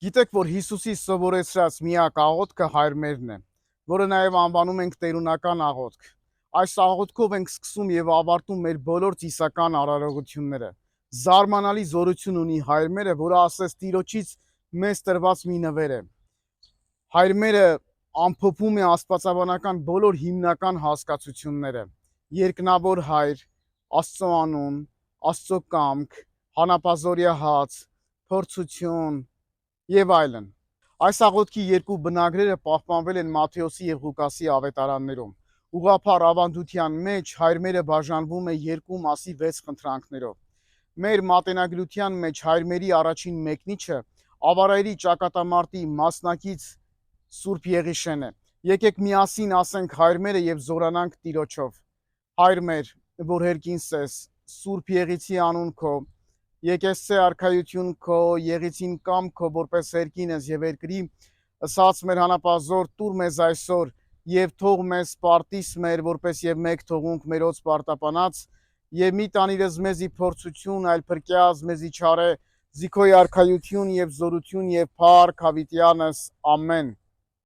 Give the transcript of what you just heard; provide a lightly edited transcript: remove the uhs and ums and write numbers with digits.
Գիտեք, որ Հիսուսի սովորեցրած միակ աղոթքը հայրմերն է, որը նաև անվանում ենք տերունական աղոթք։ Այս աղոթքով ենք սկսում եւ ավարտում մեր բոլոր ծիսական արարողությունները։ Զարմանալի զորություն ունի հայրմերը, որը ասես Տիրոջից մեզ տրված մի նվեր է։ Հայրմերը ամփոփում է աստվածաբանական բոլոր հիմնական հասկացությունները՝ երկնավոր հայր, Աստծո անուն, Աստծո կամք, հանապազորյա հաց, փորձություն եւ այլն։ Այս աղոթքի երկու բնագրերը պահպանվել են Մատթեոսի եւ Ղուկասի ավետարաններում։ Ուղղափառ ավանդության մեջ հայրմերը բաժանվում է երկու մասի 6 խնդրանքներով։ Մեր մատենագրության մեջ հայրմերի առաջին մեկնիչը ավարայրի ճակատամարտի մասնակից Սուրբ Եղիշեն է։ Եկեք միասին ասենք հայրմերը եւ զորանանք Տիրոջով։ Հայր մեր, որ հերկինս ես, Սուրբ Եղիցի անուն քո, եկեսցե արքայություն քո, եղիցին կամ քո որպես հերկին ես եւ երկրի ըսած մեր հանապազոր տուր մեզ այսօր եւ թող մեզ պարտիս մեր որպես եւ մեկ թողունք մերոց պարտապանած եւ մի տանիրս մեզի փորձություն այլ փրկյազ մեզի չարե զիքոյ արքայություն եւ զորություն եւ փառք հավիտյանս ամեն